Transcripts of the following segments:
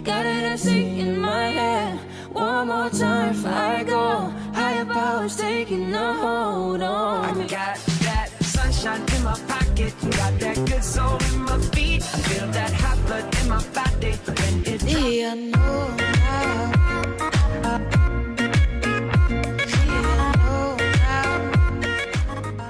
Got it empty in my head. One more time before I go. Higher powers taking a hold on. I got that sunshine in my pocket. Got that good soul in my feet. I feel that hot blood in my body when it drops.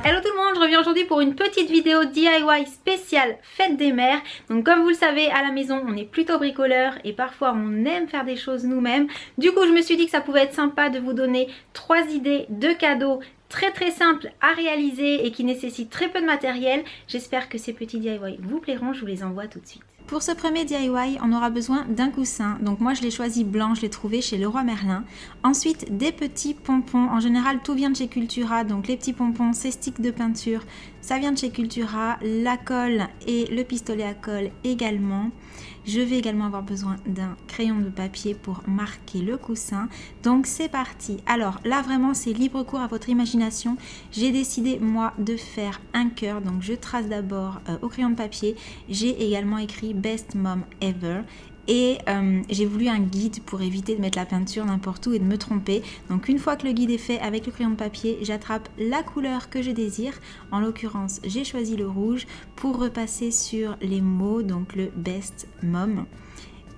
Hello tout le monde, je reviens aujourd'hui pour une petite vidéo DIY spéciale fête des mères. Donc comme vous le savez, à la maison on est plutôt bricoleur et parfois on aime faire des choses nous-mêmes. Du coup je me suis dit que ça pouvait être sympa de vous donner 3 idées de cadeaux très simples à réaliser et qui nécessitent très peu de matériel. J'espère que ces petits DIY vous plairont, je vous les envoie tout de suite. Pour ce premier DIY, on aura besoin d'un coussin. Donc moi je l'ai choisi blanc, je l'ai trouvé chez Leroy Merlin. Ensuite des petits pompons. En général tout vient de chez Cultura. Donc les petits pompons, ces sticks de peinture, ça vient de chez Cultura. La colle et le pistolet à colle également. Je vais également avoir besoin d'un crayon de papier pour marquer le coussin. Donc c'est parti. Alors là vraiment c'est libre cours à votre imagination. J'ai décidé moi de faire un cœur. Donc je trace d'abord au crayon de papier. J'ai également écrit Best Mom Ever. Et j'ai voulu un guide pour éviter de mettre la peinture n'importe où et de me tromper. Donc une fois que le guide est fait avec le crayon de papier, j'attrape la couleur que je désire. En l'occurrence, j'ai choisi le rouge pour repasser sur les mots, donc le Best Mom.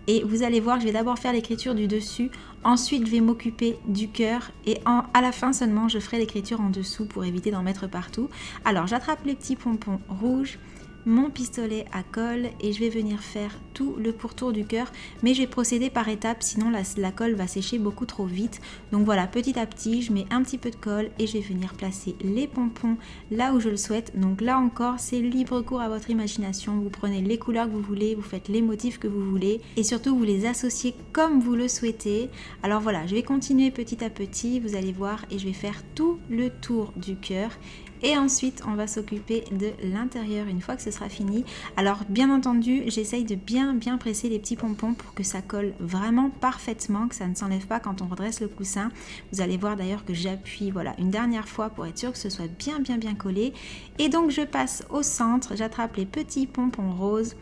Et vous allez voir, je vais d'abord faire l'écriture du dessus, ensuite je vais m'occuper du cœur et à la fin seulement je ferai l'écriture en dessous pour éviter d'en mettre partout. Alors j'attrape les petits pompons rouges, mon pistolet à colle et je vais venir faire tout le pourtour du cœur, mais je vais procéder par étapes sinon la colle va sécher beaucoup trop vite. Donc voilà, petit à petit je mets un petit peu de colle et je vais venir placer les pompons là où je le souhaite. Donc là encore c'est libre cours à votre imagination, vous prenez les couleurs que vous voulez, vous faites les motifs que vous voulez et surtout vous les associez comme vous le souhaitez. Alors voilà, je vais continuer petit à petit, vous allez voir, et je vais faire tout le tour du cœur. Et ensuite on va s'occuper de l'intérieur une fois que ce sera fini. Alors bien entendu j'essaye de bien presser les petits pompons pour que ça colle vraiment parfaitement, que ça ne s'enlève pas quand on redresse le coussin. Vous allez voir d'ailleurs que j'appuie voilà une dernière fois pour être sûr que ce soit bien collé. Et donc je passe au centre, j'attrape les petits pompons roses.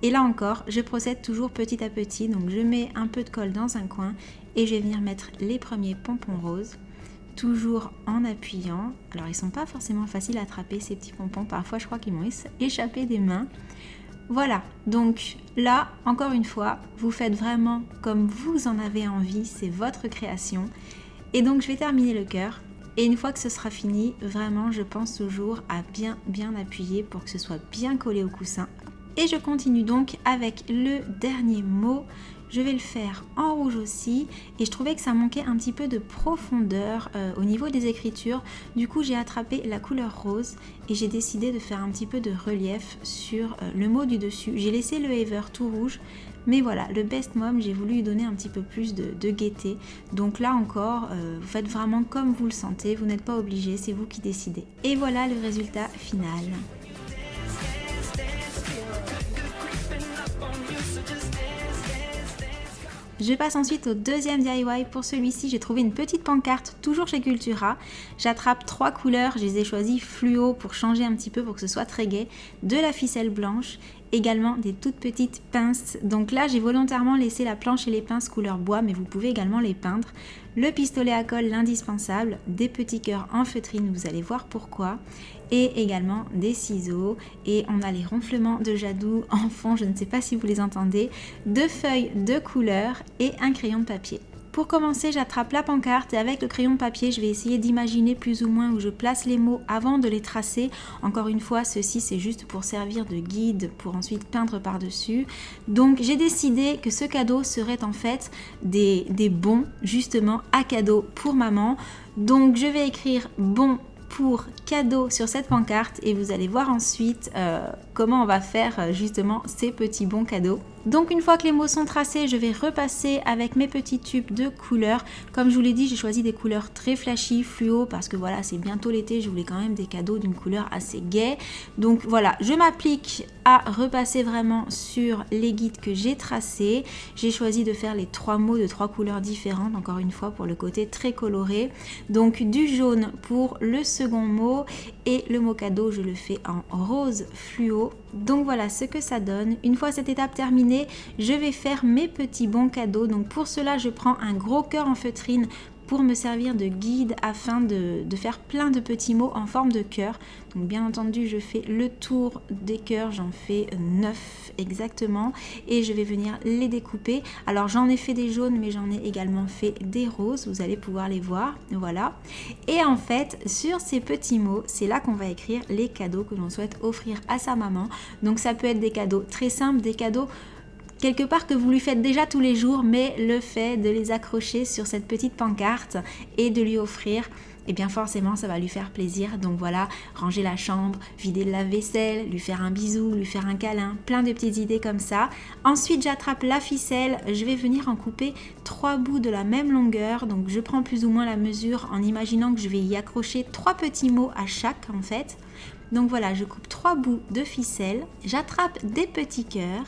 Et là encore, je procède toujours petit à petit. Donc je mets un peu de colle dans un coin et je vais venir mettre les premiers pompons roses. Toujours en appuyant. Alors ils sont pas forcément faciles à attraper ces petits pompons, parfois je crois qu'ils m'ont échappé des mains. Voilà, donc là encore une fois vous faites vraiment comme vous en avez envie, c'est votre création. Et donc je vais terminer le cœur et une fois que ce sera fini, vraiment je pense toujours à bien appuyer pour que ce soit bien collé au coussin. Et je continue donc avec le dernier mot. Je vais le faire en rouge aussi et je trouvais que ça manquait un petit peu de profondeur au niveau des écritures. Du coup j'ai attrapé la couleur rose et j'ai décidé de faire un petit peu de relief sur le mot du dessus. J'ai laissé le Ever tout rouge, mais voilà, le Best Mom, j'ai voulu lui donner un petit peu plus de gaieté. Donc là encore, vous faites vraiment comme vous le sentez, vous n'êtes pas obligé, c'est vous qui décidez. Et voilà le résultat final. Je passe ensuite au deuxième DIY. Pour celui-ci, j'ai trouvé une petite pancarte, toujours chez Cultura. J'attrape 3 couleurs, je les ai choisies fluo pour changer un petit peu, pour que ce soit très gai. De la ficelle blanche, également des toutes petites pinces. Donc là, j'ai volontairement laissé la planche et les pinces couleur bois, mais vous pouvez également les peindre. Le pistolet à colle, l'indispensable, des petits cœurs en feutrine, vous allez voir pourquoi. Et également des ciseaux, et on a les ronflements de Jadou en fond, je ne sais pas si vous les entendez, 2 feuilles de couleur et un crayon de papier. Pour commencer, j'attrape la pancarte et avec le crayon de papier, je vais essayer d'imaginer plus ou moins où je place les mots avant de les tracer. Encore une fois, ceci c'est juste pour servir de guide, pour ensuite peindre par-dessus. Donc j'ai décidé que ce cadeau serait en fait des bons justement à cadeau pour maman. Donc je vais écrire bon pour cadeau sur cette pancarte et vous allez voir ensuite comment on va faire justement ces petits bons cadeaux. Donc une fois que les mots sont tracés, je vais repasser avec mes petits tubes de couleurs. Comme je vous l'ai dit, j'ai choisi des couleurs très flashy, fluo, parce que voilà, c'est bientôt l'été, je voulais quand même des cadeaux d'une couleur assez gaie. Donc voilà, je m'applique à repasser vraiment sur les guides que j'ai tracés. J'ai choisi de faire les 3 mots de 3 couleurs différentes, encore une fois pour le côté très coloré. Donc du jaune pour le second second mot et le mot cadeau je le fais en rose fluo. Donc voilà ce que ça donne. Une fois cette étape terminée, je vais faire mes petits bons cadeaux. Donc pour cela je prends un gros cœur en feutrine pour me servir de guide afin de faire plein de petits mots en forme de cœur. Donc bien entendu je fais le tour des cœurs, j'en fais 9 exactement et je vais venir les découper. Alors j'en ai fait des jaunes mais j'en ai également fait des roses, vous allez pouvoir les voir, voilà. Et en fait sur ces petits mots, c'est là qu'on va écrire les cadeaux que l'on souhaite offrir à sa maman. Donc ça peut être des cadeaux très simples, des cadeaux quelque part que vous lui faites déjà tous les jours, mais le fait de les accrocher sur cette petite pancarte et de lui offrir, et bien forcément ça va lui faire plaisir. Donc voilà, ranger la chambre, vider le lave-vaisselle, lui faire un bisou, lui faire un câlin, plein de petites idées comme ça. Ensuite j'attrape la ficelle, je vais venir en couper 3 bouts de la même longueur. Donc je prends plus ou moins la mesure en imaginant que je vais y accrocher 3 petits mots à chaque en fait. Donc voilà, je coupe 3 bouts de ficelle, j'attrape des petits cœurs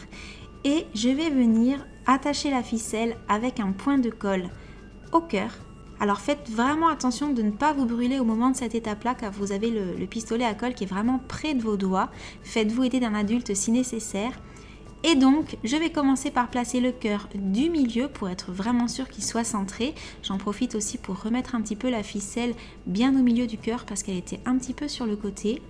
et je vais venir attacher la ficelle avec un point de colle au cœur. Alors faites vraiment attention de ne pas vous brûler au moment de cette étape-là car vous avez le pistolet à colle qui est vraiment près de vos doigts. Faites-vous aider d'un adulte si nécessaire. Et donc, je vais commencer par placer le cœur du milieu pour être vraiment sûr qu'il soit centré. J'en profite aussi pour remettre un petit peu la ficelle bien au milieu du cœur parce qu'elle était un petit peu sur le côté.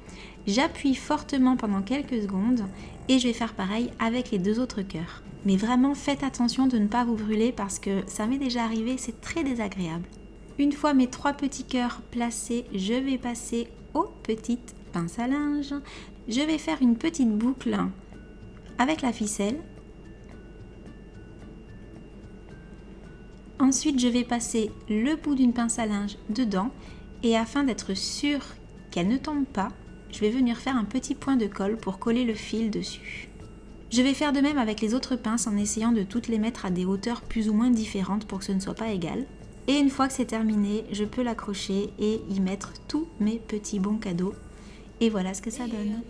J'appuie fortement pendant quelques secondes et je vais faire pareil avec les 2 autres cœurs. Mais vraiment, faites attention de ne pas vous brûler parce que ça m'est déjà arrivé, c'est très désagréable. Une fois mes 3 petits cœurs placés, je vais passer aux petites pinces à linge. Je vais faire une petite boucle avec la ficelle. Ensuite, je vais passer le bout d'une pince à linge dedans et afin d'être sûr qu'elle ne tombe pas, je vais venir faire un petit point de colle pour coller le fil dessus. Je vais faire de même avec les autres pinces en essayant de toutes les mettre à des hauteurs plus ou moins différentes pour que ce ne soit pas égal. Et une fois que c'est terminé, je peux l'accrocher et y mettre tous mes petits bons cadeaux. Et voilà ce que ça donne.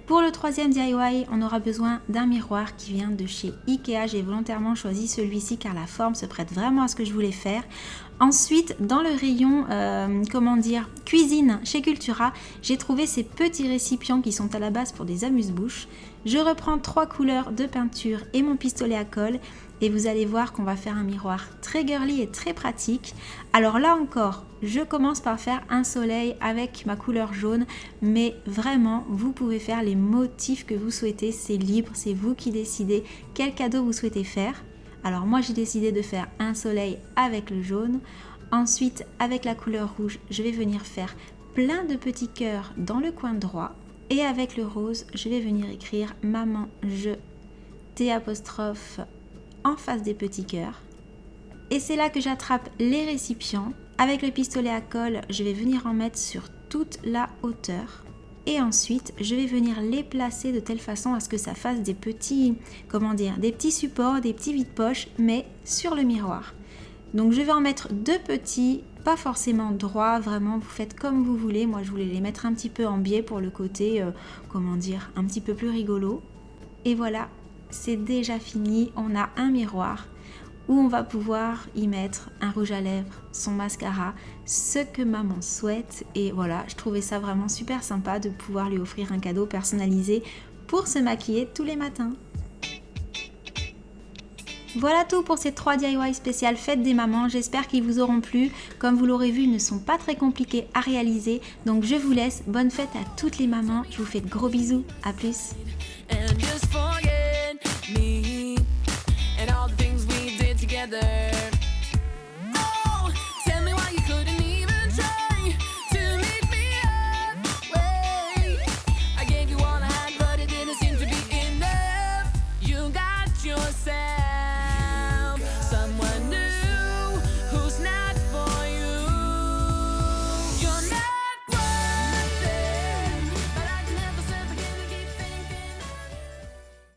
Pour le 3e DIY, on aura besoin d'un miroir qui vient de chez Ikea. J'ai volontairement choisi celui-ci car la forme se prête vraiment à ce que je voulais faire. Ensuite, dans le rayon, cuisine chez Cultura, j'ai trouvé ces petits récipients qui sont à la base pour des amuse-bouches. Je reprends 3 couleurs de peinture et mon pistolet à colle et vous allez voir qu'on va faire un miroir très girly et très pratique. Alors là encore, je commence par faire un soleil avec ma couleur jaune, mais vraiment, vous pouvez faire les motifs que vous souhaitez, c'est libre, c'est vous qui décidez quel cadeau vous souhaitez faire. Alors moi j'ai décidé de faire un soleil avec le jaune. Ensuite, avec la couleur rouge, je vais venir faire plein de petits cœurs dans le coin droit. Et avec le rose, je vais venir écrire maman, je, T' en face des petits cœurs. Et c'est là que j'attrape les récipients. Avec le pistolet à colle, je vais venir en mettre sur toute la hauteur. Et ensuite, je vais venir les placer de telle façon à ce que ça fasse des petits, des petits supports, des petits vide-poches, mais sur le miroir. Donc je vais en mettre 2 petits, pas forcément droits, vraiment vous faites comme vous voulez. Moi je voulais les mettre un petit peu en biais pour le côté, un petit peu plus rigolo. Et voilà, c'est déjà fini, on a un miroir où on va pouvoir y mettre un rouge à lèvres, son mascara, ce que maman souhaite. Et voilà, je trouvais ça vraiment super sympa de pouvoir lui offrir un cadeau personnalisé pour se maquiller tous les matins. Voilà tout pour ces 3 DIY spéciales fêtes des mamans, j'espère qu'ils vous auront plu. Comme vous l'aurez vu, ils ne sont pas très compliqués à réaliser, donc je vous laisse. Bonne fête à toutes les mamans, je vous fais de gros bisous, à plus.